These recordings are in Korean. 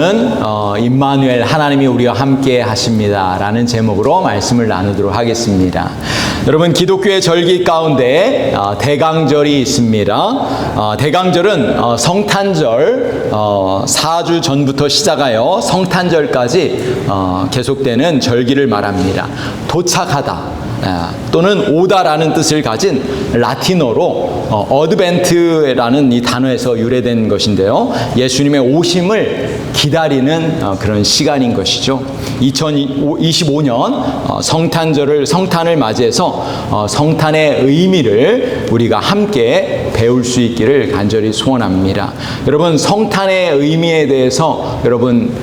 오늘은 임마누엘 하나님이 우리와 함께 하십니다 라는 제목으로 말씀을 나누도록 하겠습니다. 여러분, 기독교의 절기 가운데 대강절이 있습니다. 대강절은 성탄절 4주 전부터 시작하여 성탄절까지 계속되는 절기를 말합니다. 도착하다 또는 오다라는 뜻을 가진 라틴어로 어드벤트라는 이 단어에서 유래된 것인데요. 예수님의 오심을 기다리는 그런 시간인 것이죠. 2025년 성탄을 맞이해서 성탄의 의미를 우리가 함께 배울 수 있기를 간절히 소원합니다. 여러분, 성탄의 의미에 대해서 여러분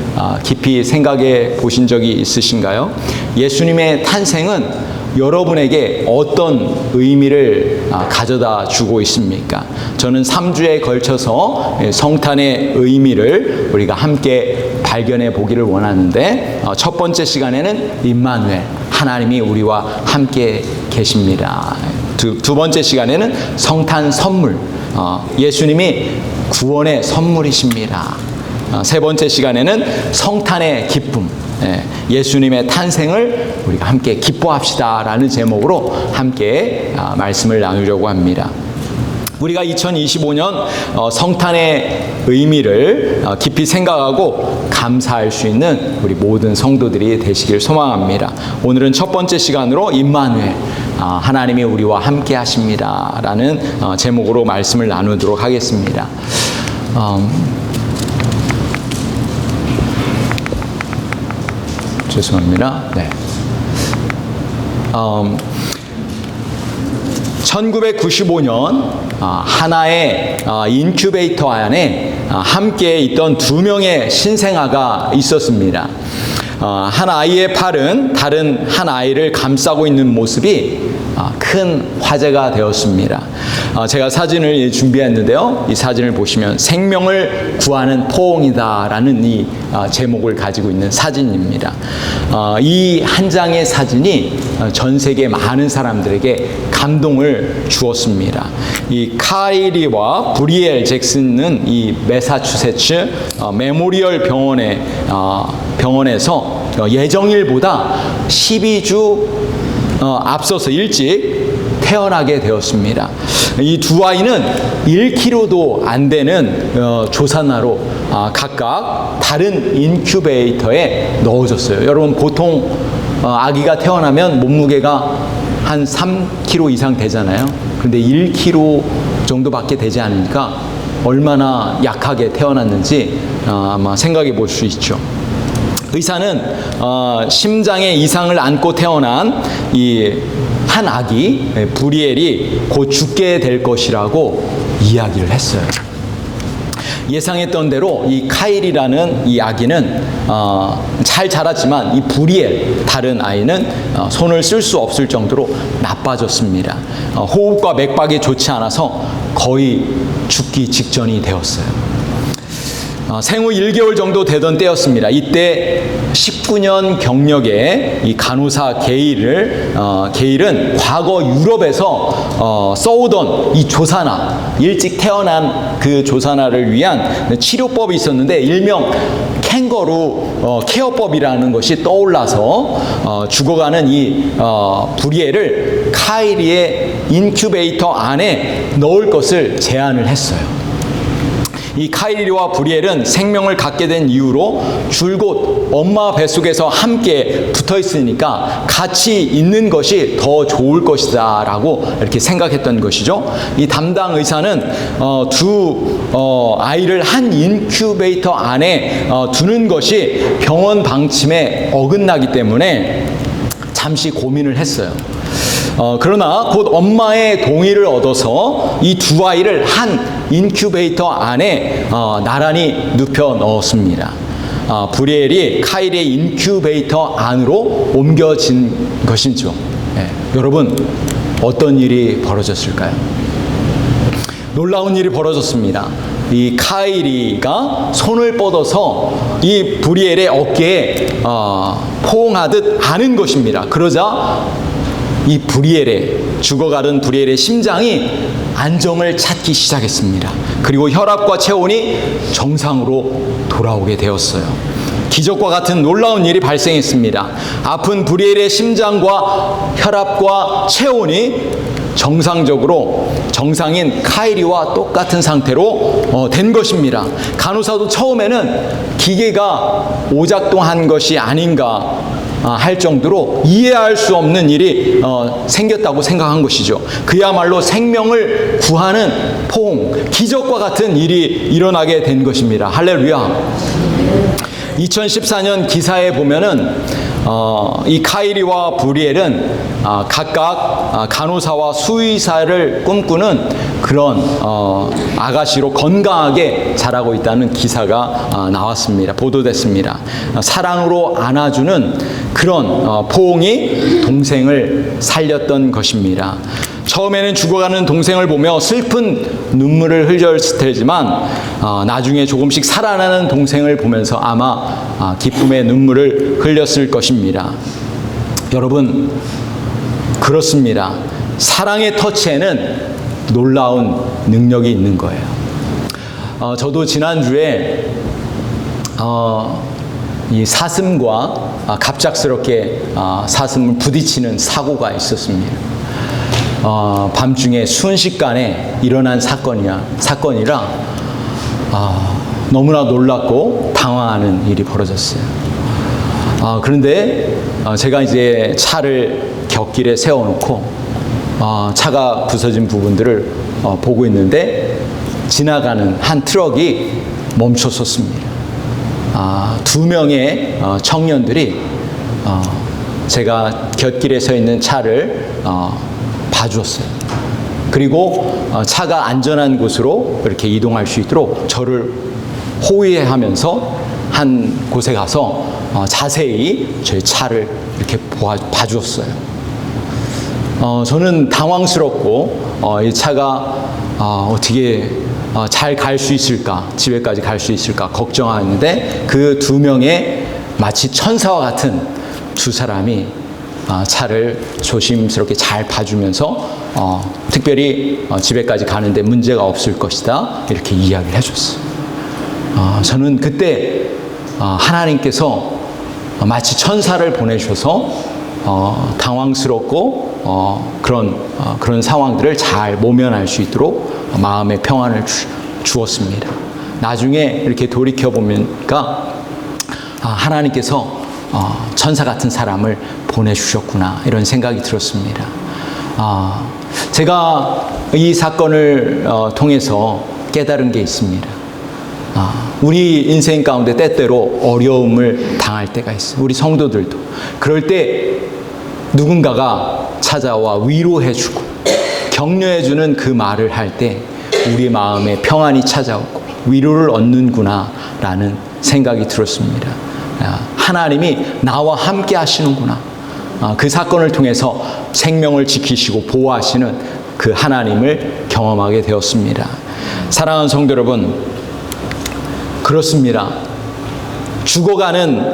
깊이 생각해 보신 적이 있으신가요? 예수님의 탄생은 여러분에게 어떤 의미를 가져다 주고 있습니까? 저는 3주에 걸쳐서 성탄의 의미를 우리가 함께 발견해 보기를 원하는데, 첫 번째 시간에는 임마누엘, 하나님이 우리와 함께 계십니다. 두 번째 시간에는 성탄 선물, 예수님이 구원의 선물이십니다. 세 번째 시간에는 성탄의 기쁨, 예수님의 탄생을 우리가 함께 기뻐합시다 라는 제목으로 함께 말씀을 나누려고 합니다. 우리가 2025년 성탄의 의미를 깊이 생각하고 감사할 수 있는 우리 모든 성도들이 되시길 소망합니다. 오늘은 첫 번째 시간으로 임마누엘, 하나님이 우리와 함께 하십니다 라는 제목으로 말씀을 나누도록 하겠습니다. 죄송합니다. 네. 1995년 하나의 인큐베이터 안에 함께 있던 2명의 신생아가 있었습니다. 한 아이의 팔은 다른 한 아이를 감싸고 있는 모습이 큰 화제가 되었습니다. 제가 사진을 준비했는데요. 이 사진을 보시면 생명을 구하는 포옹이다 라는 이 제목을 가지고 있는 사진입니다. 이 한 장의 사진이 전 세계 많은 사람들에게 감동을 주었습니다. 이 카이리와 브리엘 잭슨은 이 매사추세츠 메모리얼 병원에서 예정일보다 12주 앞서서 일찍 태어나게 되었습니다. 이 두 아이는 1kg도 안 되는 조산아로 각각 다른 인큐베이터에 넣어졌어요. 여러분, 보통 아기가 태어나면 몸무게가 한 3kg 이상 되잖아요. 그런데 1kg 정도밖에 되지 않으니까 얼마나 약하게 태어났는지 아마 생각해 볼 수 있죠. 의사는 심장에 이상을 안고 태어난 이 한 아기 브리엘이 곧 죽게 될 것이라고 이야기를 했어요. 예상했던 대로 이 카일이라는 이 아기는 잘 자랐지만 이 브리엘, 다른 아이는 손을 쓸 수 없을 정도로 나빠졌습니다. 호흡과 맥박이 좋지 않아서 거의 죽기 직전이 되었어요. 생후 1개월 정도 되던 때였습니다. 이때 19년 경력의 이 간호사 게일은 과거 유럽에서 써오던 이 조산아, 일찍 태어난 그 조산아를 위한 치료법이 있었는데, 일명 캥거루 케어법이라는 것이 떠올라서 죽어가는 이 브리엘을 카이리의 인큐베이터 안에 넣을 것을 제안을 했어요. 이 카이리와 브리엘은 생명을 갖게 된 이후로 줄곧 엄마 뱃속에서 함께 붙어 있으니까 같이 있는 것이 더 좋을 것이다 라고 이렇게 생각했던 것이죠. 이 담당 의사는 두 아이를 한 인큐베이터 안에 두는 것이 병원 방침에 어긋나기 때문에 잠시 고민을 했어요. 그러나 곧 엄마의 동의를 얻어서 이 두 아이를 한 인큐베이터 안에 나란히 눕혀 넣었습니다. 브리엘이 카일의 인큐베이터 안으로 옮겨진 것이죠. 여러분, 어떤 일이 벌어졌을까요? 놀라운 일이 벌어졌습니다. 이 카이리가 손을 뻗어서 이 브리엘의 어깨에 포옹하듯 안은 것입니다. 그러자 이 죽어가는 브리엘의 심장이 안정을 찾기 시작했습니다. 그리고 혈압과 체온이 정상으로 돌아오게 되었어요. 기적과 같은 놀라운 일이 발생했습니다. 아픈 브리엘의 심장과 혈압과 체온이 정상인 카이리와 똑같은 상태로 된 것입니다. 간호사도 처음에는 기계가 오작동한 것이 아닌가 할 정도로 이해할 수 없는 일이 생겼다고 생각한 것이죠. 그야말로 생명을 구하는 포옹, 기적과 같은 일이 일어나게 된 것입니다. 할렐루야. 2014년 기사에 보면은 이 카이리와 브리엘은 각각 간호사와 수의사를 꿈꾸는 그런 아가씨로 건강하게 자라고 있다는 기사가 나왔습니다. 보도됐습니다. 사랑으로 안아주는 그런 포옹이 동생을 살렸던 것입니다. 처음에는 죽어가는 동생을 보며 슬픈 눈물을 흘렸을 테지만 나중에 조금씩 살아나는 동생을 보면서 아마 기쁨의 눈물을 흘렸을 것입니다. 여러분, 그렇습니다. 사랑의 터치에는 놀라운 능력이 있는 거예요. 저도 지난주에 이 사슴과 갑작스럽게 사슴을 부딪히는 사고가 있었습니다. 밤중에 순식간에 일어난 사건이라 너무나 놀랍고 당황하는 일이 벌어졌어요. 그런데 제가 이제 차를 곁길에 세워놓고 차가 부서진 부분들을 보고 있는데 지나가는 한 트럭이 멈춰섰습니다. 두 명의 청년들이 제가 곁길에 서 있는 차를 봐주었어요. 그리고 차가 안전한 곳으로 이렇게 이동할 수 있도록 저를 호위하면서 한 곳에 가서 자세히 저희 차를 이렇게 봐주었어요. 저는 당황스럽고 이 차가 어떻게 잘 갈 수 있을까, 집에까지 갈 수 있을까 걱정하는데 그 두 명의 마치 천사와 같은 두 사람이 차를 조심스럽게 잘 봐주면서 특별히 집에까지 가는데 문제가 없을 것이다 이렇게 이야기를 해줬어요. 저는 그때 하나님께서 마치 천사를 보내셔서 당황스럽고 그런 상황들을 잘 모면할 수 있도록 마음의 평안을 주었습니다. 나중에 이렇게 돌이켜 보니까 하나님께서 천사 같은 사람을 보내주셨구나 이런 생각이 들었습니다. 제가 이 사건을 통해서 깨달은 게 있습니다. 우리 인생 가운데 때때로 어려움을 당할 때가 있어요. 우리 성도들도. 그럴 때 누군가가 찾아와 위로해주고 격려해주는 그 말을 할 때 우리 마음에 평안이 찾아오고 위로를 얻는구나 라는 생각이 들었습니다. 하나님이 나와 함께 하시는구나. 그 사건을 통해서 생명을 지키시고 보호하시는 그 하나님을 경험하게 되었습니다. 사랑하는 성도 여러분, 그렇습니다. 죽어가는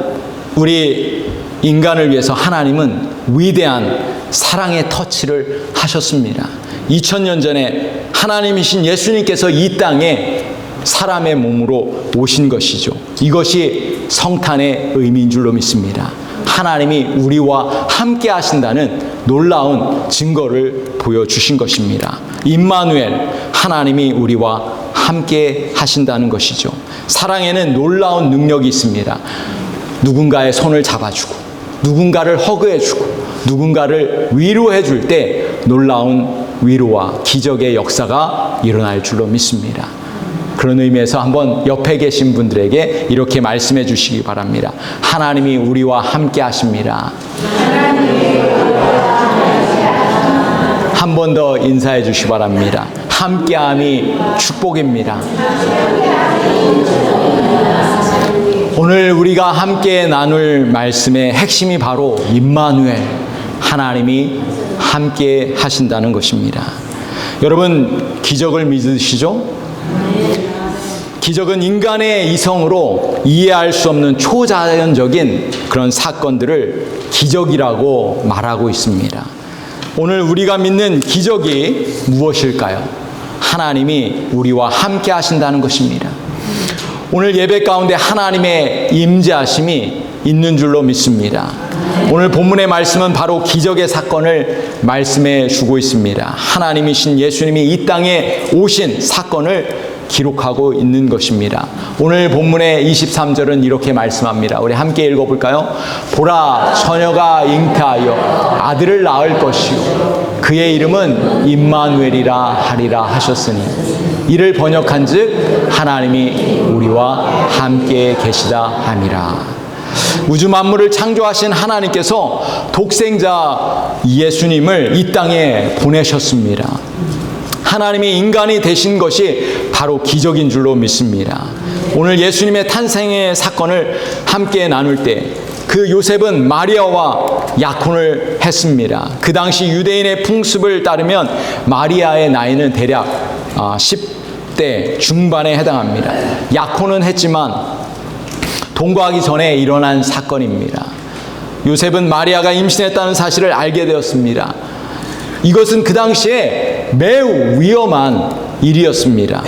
우리 인간을 위해서 하나님은 위대한 사랑의 터치를 하셨습니다. 2000년 전에 하나님이신 예수님께서 이 땅에 사람의 몸으로 오신 것이죠. 이것이 성탄의 의미인 줄로 믿습니다. 하나님이 우리와 함께 하신다는 놀라운 증거를 보여주신 것입니다. 임마누엘, 하나님이 우리와 함께 하신다는 것이죠. 사랑에는 놀라운 능력이 있습니다. 누군가의 손을 잡아주고 누군가를 허그해주고 누군가를 위로해줄 때 놀라운 위로와 기적의 역사가 일어날 줄로 믿습니다. 그런 의미에서 한번 옆에 계신 분들에게 이렇게 말씀해 주시기 바랍니다. 하나님이 우리와 함께 하십니다. 한 번 더 인사해 주시기 바랍니다. 함께함이 축복입니다. 오늘 우리가 함께 나눌 말씀의 핵심이 바로 임마누엘, 하나님이 함께 하신다는 것입니다. 여러분, 기적을 믿으시죠? 기적은 인간의 이성으로 이해할 수 없는 초자연적인 그런 사건들을 기적이라고 말하고 있습니다. 오늘 우리가 믿는 기적이 무엇일까요? 하나님이 우리와 함께 하신다는 것입니다. 오늘 예배 가운데 하나님의 임재하심이 있는 줄로 믿습니다. 오늘 본문의 말씀은 바로 기적의 사건을 말씀해 주고 있습니다. 하나님이신 예수님이 이 땅에 오신 사건을 기록하고 있는 것입니다. 오늘 본문의 23절은 이렇게 말씀합니다. 우리 함께 읽어볼까요? 보라, 처녀가 잉태하여 아들을 낳을 것이요 그의 이름은 임마누엘이라 하리라 하셨으니 이를 번역한즉 하나님이 우리와 함께 계시다 함이라. 우주 만물을 창조하신 하나님께서 독생자 예수님을 이 땅에 보내셨습니다. 하나님이 인간이 되신 것이 바로 기적인 줄로 믿습니다. 오늘 예수님의 탄생의 사건을 함께 나눌 때 그 요셉은 마리아와 약혼을 했습니다. 그 당시 유대인의 풍습을 따르면 마리아의 나이는 대략 10대 중반에 해당합니다. 약혼은 했지만 동거하기 전에 일어난 사건입니다. 요셉은 마리아가 임신했다는 사실을 알게 되었습니다. 이것은 그 당시에 매우 위험한 일이었습니다.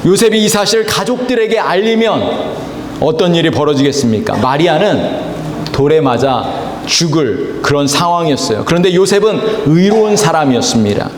요셉이 이 사실을 가족들에게 알리면 어떤 일이 벌어지겠습니까? 마리아는 돌에 맞아 죽을 그런 상황이었어요. 그런데 요셉은 의로운 사람이었습니다.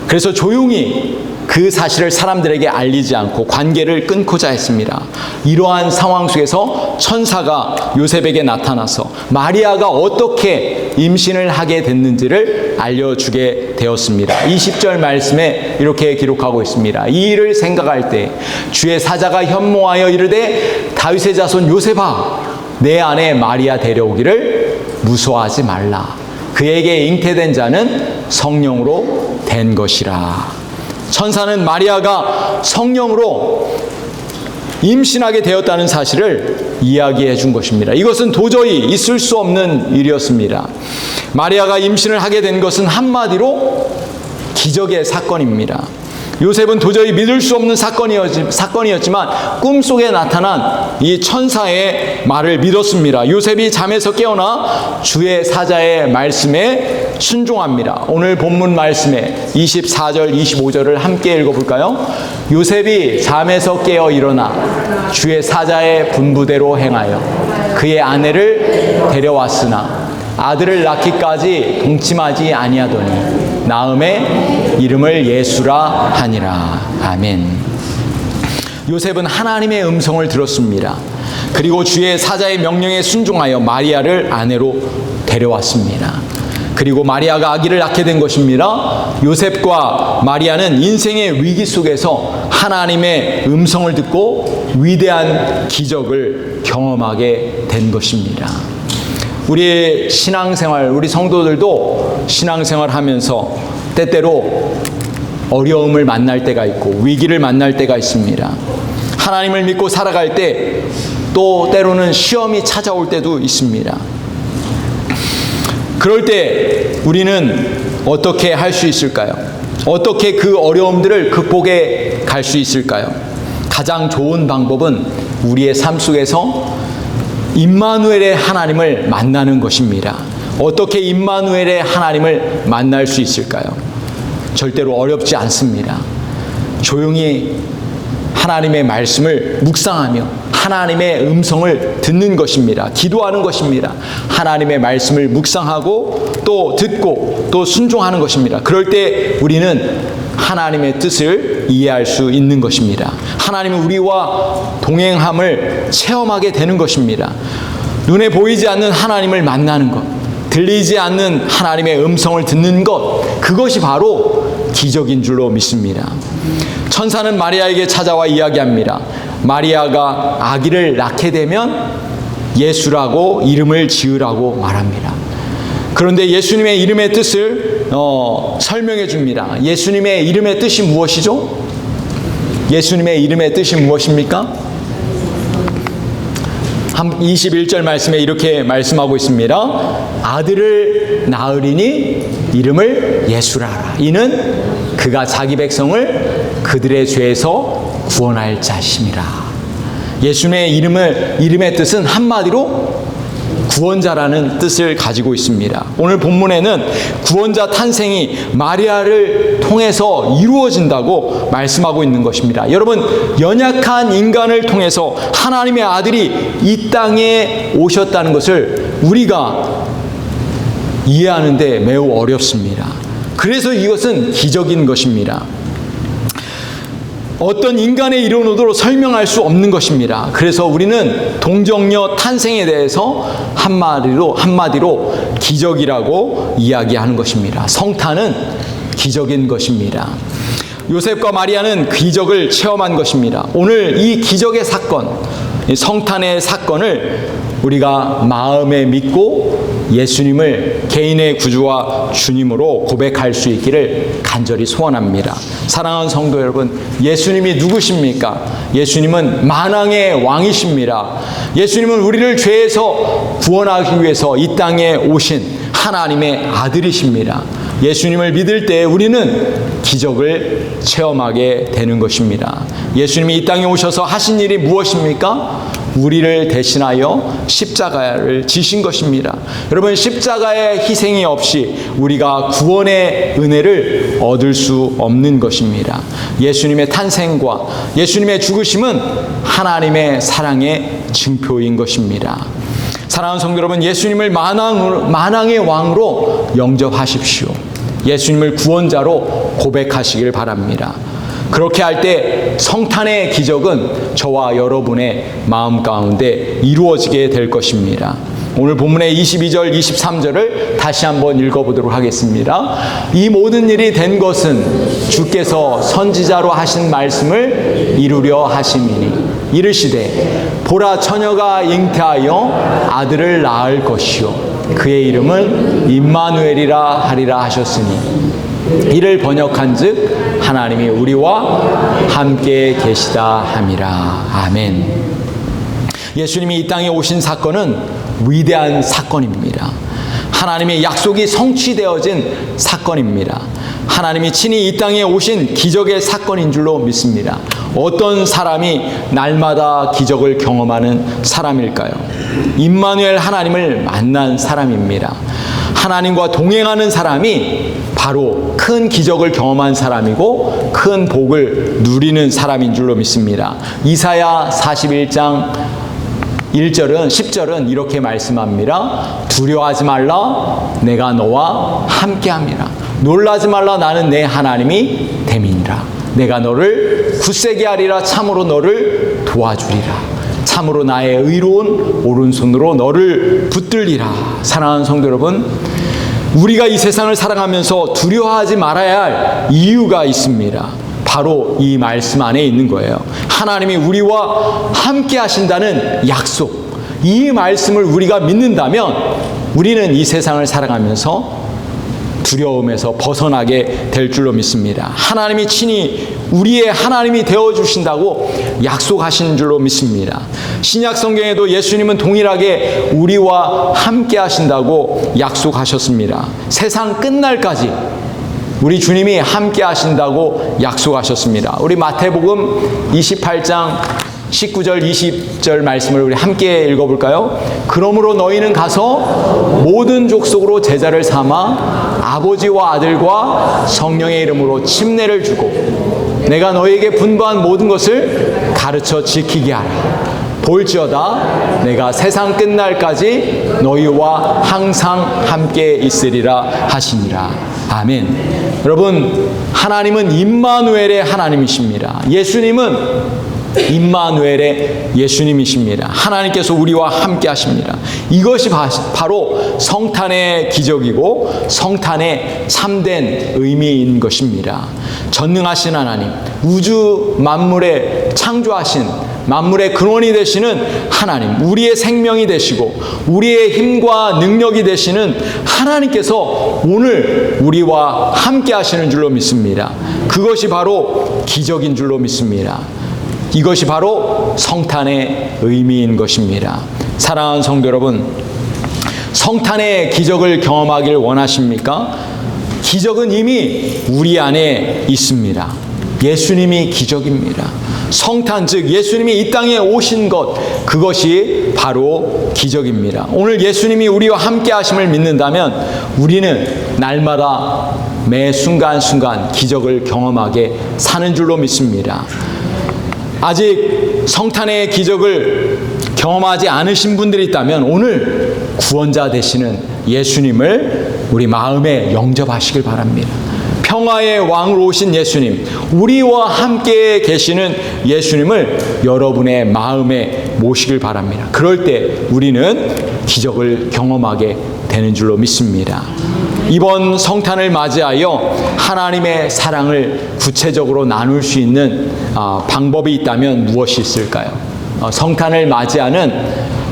그래서 조용히 그 사실을 사람들에게 알리지 않고 관계를 끊고자 했습니다. 이러한 상황 속에서 천사가 요셉에게 나타나서 마리아가 어떻게 임신을 하게 됐는지를 알려주게 되었습니다. 20절 말씀에 이렇게 기록하고 있습니다. 이 일을 생각할 때 주의 사자가 현모하여 이르되 다윗의 자손 요셉아 내 아내 마리아 데려오기를 무서워하지 말라. 그에게 잉태된 자는 성령으로 된 것이라. 천사는 마리아가 성령으로 임신하게 되었다는 사실을 이야기해 준 것입니다. 이것은 도저히 있을 수 없는 일이었습니다. 마리아가 임신을 하게 된 것은 한마디로 기적의 사건입니다. 요셉은 도저히 믿을 수 없는 사건이었지만 꿈속에 나타난 이 천사의 말을 믿었습니다. 요셉이 잠에서 깨어나 주의 사자의 말씀에 순종합니다. 오늘 본문 말씀에 24절, 25절을 함께 읽어볼까요? 요셉이 잠에서 깨어 일어나 주의 사자의 분부대로 행하여 그의 아내를 데려왔으나 아들을 낳기까지 동침하지 아니하더니 낳음에 이름을 예수라 하니라. 아멘. 요셉은 하나님의 음성을 들었습니다. 그리고 주의 사자의 명령에 순종하여 마리아를 아내로 데려왔습니다. 그리고 마리아가 아기를 낳게 된 것입니다. 요셉과 마리아는 인생의 위기 속에서 하나님의 음성을 듣고 위대한 기적을 경험하게 된 것입니다. 우리 신앙생활, 우리 성도들도 신앙생활 하면서 때때로 어려움을 만날 때가 있고 위기를 만날 때가 있습니다. 하나님을 믿고 살아갈 때 또 때로는 시험이 찾아올 때도 있습니다. 그럴 때 우리는 어떻게 할 수 있을까요? 어떻게 그 어려움들을 극복해 갈 수 있을까요? 가장 좋은 방법은 우리의 삶 속에서 임마누엘의 하나님을 만나는 것입니다. 어떻게 임마누엘의 하나님을 만날 수 있을까요? 절대로 어렵지 않습니다. 조용히 하나님의 말씀을 묵상하며 하나님의 음성을 듣는 것입니다. 기도하는 것입니다. 하나님의 말씀을 묵상하고 또 듣고 또 순종하는 것입니다. 그럴 때 우리는 하나님의 뜻을 이해할 수 있는 것입니다. 하나님은 우리와 동행함을 체험하게 되는 것입니다. 눈에 보이지 않는 하나님을 만나는 것, 들리지 않는 하나님의 음성을 듣는 것, 그것이 바로 기적인 줄로 믿습니다. 천사는 마리아에게 찾아와 이야기합니다. 마리아가 아기를 낳게 되면 예수라고 이름을 지으라고 말합니다. 그런데 예수님의 이름의 뜻을 설명해 줍니다. 예수님의 이름의 뜻이 무엇이죠? 예수님의 이름의 뜻이 무엇입니까? 21절 말씀에 이렇게 말씀하고 있습니다. 아들을 낳으리니 이름을 예수라 하라. 이는 그가 자기 백성을 그들의 죄에서 구원할 자심이라. 예수님의 이름의 뜻은 한마디로 구원자라는 뜻을 가지고 있습니다. 오늘 본문에는 구원자 탄생이 마리아를 통해서 이루어진다고 말씀하고 있는 것입니다. 여러분, 연약한 인간을 통해서 하나님의 아들이 이 땅에 오셨다는 것을 우리가 이해하는데 매우 어렵습니다. 그래서 이것은 기적인 것입니다. 어떤 인간의 이론으로 설명할 수 없는 것입니다. 그래서 우리는 동정녀 탄생에 대해서 한마디로 기적이라고 이야기하는 것입니다. 성탄은 기적인 것입니다. 요셉과 마리아는 기적을 체험한 것입니다. 오늘 이 기적의 사건, 성탄의 사건을 우리가 마음에 믿고 예수님을 개인의 구주와 주님으로 고백할 수 있기를 간절히 소원합니다. 사랑하는 성도 여러분, 예수님이 누구십니까? 예수님은 만왕의 왕이십니다. 예수님은 우리를 죄에서 구원하기 위해서 이 땅에 오신 하나님의 아들이십니다. 예수님을 믿을 때 우리는 기적을 체험하게 되는 것입니다. 예수님이 이 땅에 오셔서 하신 일이 무엇입니까? 우리를 대신하여 십자가를 지신 것입니다. 여러분, 십자가의 희생이 없이 우리가 구원의 은혜를 얻을 수 없는 것입니다. 예수님의 탄생과 예수님의 죽으심은 하나님의 사랑의 증표인 것입니다. 사랑하는 성도 여러분, 예수님을 만왕의 왕으로 영접하십시오. 예수님을 구원자로 고백하시길 바랍니다. 그렇게 할 때 성탄의 기적은 저와 여러분의 마음 가운데 이루어지게 될 것입니다. 오늘 본문의 22절, 23절을 다시 한번 읽어보도록 하겠습니다. 이 모든 일이 된 것은 주께서 선지자로 하신 말씀을 이루려 하심이니 이르시되 보라 처녀가 잉태하여 아들을 낳을 것이요 그의 이름은 임마누엘이라 하리라 하셨으니 이를 번역한즉 하나님이 우리와 함께 계시다 함이라. 아멘. 예수님이 이 땅에 오신 사건은 위대한 사건입니다. 하나님의 약속이 성취되어진 사건입니다. 하나님이 친히 이 땅에 오신 기적의 사건인 줄로 믿습니다. 어떤 사람이 날마다 기적을 경험하는 사람일까요? 임마누엘 하나님을 만난 사람입니다. 하나님과 동행하는 사람이 바로 큰 기적을 경험한 사람이고 큰 복을 누리는 사람인 줄로 믿습니다. 이사야 41장 1절은 10절은 이렇게 말씀합니다. 두려워하지 말라 내가 너와 함께함이라. 놀라지 말라 나는 내 하나님이 됨이니라. 내가 너를 굳세게 하리라. 참으로 너를 도와주리라. 참으로 나의 의로운 오른손으로 너를 붙들리라. 사랑하는 성도 여러분, 우리가 이 세상을 살아가면서 두려워하지 말아야 할 이유가 있습니다. 바로 이 말씀 안에 있는 거예요. 하나님이 우리와 함께 하신다는 약속, 이 말씀을 우리가 믿는다면 우리는 이 세상을 살아가면서 두려움에서 벗어나게 될 줄로 믿습니다. 하나님이 친히 우리의 하나님이 되어주신다고 약속하신 줄로 믿습니다. 신약 성경에도 예수님은 동일하게 우리와 함께 하신다고 약속하셨습니다. 세상 끝날까지 우리 주님이 함께 하신다고 약속하셨습니다. 우리 마태복음 28장 19절 20절 말씀을 우리 함께 읽어볼까요? 그러므로 너희는 가서 모든 족속으로 제자를 삼아 아버지와 아들과 성령의 이름으로 침례를 주고 내가 너희에게 분부한 모든 것을 가르쳐 지키게 하라. 볼지어다 내가 세상 끝날까지 너희와 항상 함께 있으리라 하시니라. 아멘. 여러분, 하나님은 임마누엘의 하나님이십니다. 예수님은 임마누엘의 예수님이십니다. 하나님께서 우리와 함께 하십니다. 이것이 바로 성탄의 기적이고 성탄의 참된 의미인 것입니다. 전능하신 하나님, 우주 만물에 창조하신 만물의 근원이 되시는 하나님, 우리의 생명이 되시고 우리의 힘과 능력이 되시는 하나님께서 오늘 우리와 함께 하시는 줄로 믿습니다. 그것이 바로 기적인 줄로 믿습니다. 이것이 바로 성탄의 의미인 것입니다. 사랑하는 성도 여러분, 성탄의 기적을 경험하길 원하십니까? 기적은 이미 우리 안에 있습니다. 예수님이 기적입니다. 성탄, 즉 예수님이 이 땅에 오신 것, 그것이 바로 기적입니다. 오늘 예수님이 우리와 함께 하심을 믿는다면 우리는 날마다 매 순간순간 기적을 경험하게 사는 줄로 믿습니다. 아직 성탄의 기적을 경험하지 않으신 분들이 있다면 오늘 구원자 되시는 예수님을 우리 마음에 영접하시길 바랍니다. 평화의 왕으로 오신 예수님, 우리와 함께 계시는 예수님을 여러분의 마음에 모시길 바랍니다. 그럴 때 우리는 기적을 경험하게 되는 줄로 믿습니다. 이번 성탄을 맞이하여 하나님의 사랑을 구체적으로 나눌 수 있는 방법이 있다면 무엇이 있을까요? 성탄을 맞이하는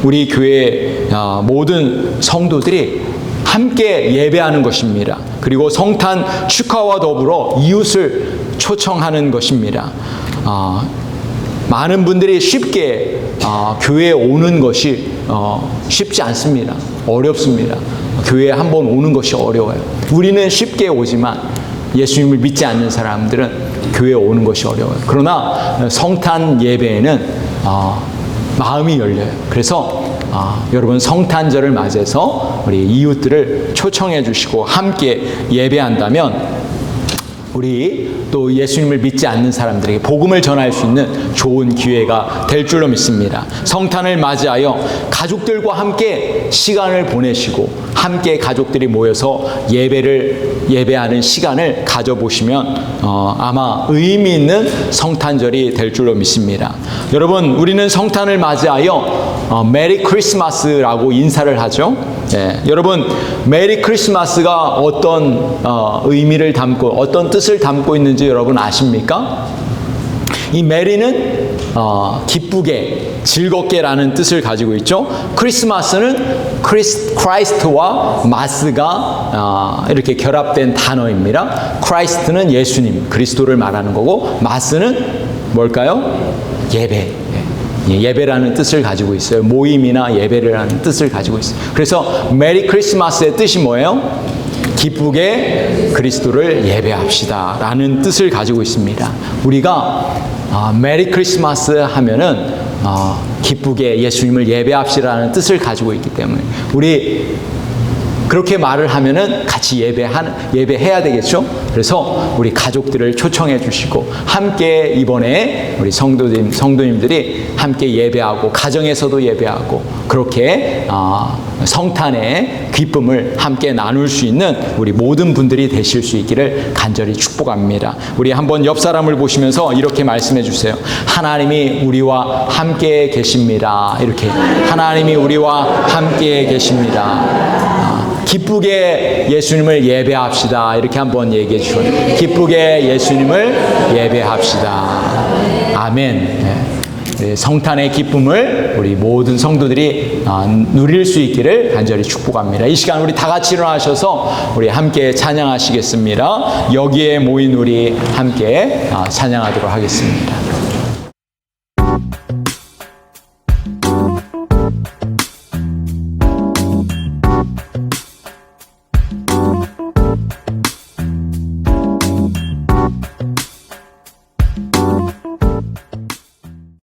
우리 교회 모든 성도들이 함께 예배하는 것입니다. 그리고 성탄 축하와 더불어 이웃을 초청하는 것입니다. 많은 분들이 쉽게 교회에 오는 것이 쉽지 않습니다. 어렵습니다. 교회에 한번 오는 것이 어려워요. 우리는 쉽게 오지만 예수님을 믿지 않는 사람들은 교회에 오는 것이 어려워요. 그러나 성탄 예배에는 마음이 열려요. 그래서 여러분 성탄절을 맞이해서 우리 이웃들을 초청해 주시고 함께 예배한다면 우리 또 예수님을 믿지 않는 사람들에게 복음을 전할 수 있는 좋은 기회가 될 줄로 믿습니다. 성탄을 맞이하여 가족들과 함께 시간을 보내시고 함께 가족들이 모여서 예배하는 시간을 가져보시면 아마 의미 있는 성탄절이 될 줄로 믿습니다. 여러분, 우리는 성탄을 맞이하여 메리 크리스마스라고 인사를 하죠. 네, 여러분, 메리 크리스마스가 어떤 의미를 담고 어떤 뜻을 담고 있는지 여러분 아십니까? 이 메리는 기쁘게, 즐겁게라는 뜻을 가지고 있죠. 크리스마스는 크라이스트와 마스가 이렇게 결합된 단어입니다. 크라이스트는 예수님, 그리스도를 말하는 거고, 마스는 뭘까요? 예배. 예배라는 뜻을 가지고 있어요. 모임이나 예배라는 뜻을 가지고 있어요. 그래서 메리 크리스마스의 뜻이 뭐예요? 기쁘게 그리스도를 예배합시다 라는 뜻을 가지고 있습니다. 우리가 메리 크리스마스 하면은 기쁘게 예수님을 예배합시다라는 뜻을 가지고 있기 때문에 우리 그렇게 말을 하면은 같이 예배해야 되겠죠? 그래서 우리 가족들을 초청해 주시고 함께 이번에 우리 성도님들이 함께 예배하고 가정에서도 예배하고 그렇게 성탄의 기쁨을 함께 나눌 수 있는 우리 모든 분들이 되실 수 있기를 간절히 축복합니다. 우리 한번 옆 사람을 보시면서 이렇게 말씀해 주세요. 하나님이 우리와 함께 계십니다. 이렇게 하나님이 우리와 함께 계십니다. 기쁘게 예수님을 예배합시다. 이렇게 한번 얘기해 주세요. 기쁘게 예수님을 예배합시다. 아멘. 네. 성탄의 기쁨을 우리 모든 성도들이 누릴 수 있기를 간절히 축복합니다. 이 시간 우리 다 같이 일어나셔서 우리 함께 찬양하시겠습니다. 여기에 모인 우리 함께 찬양하도록 하겠습니다.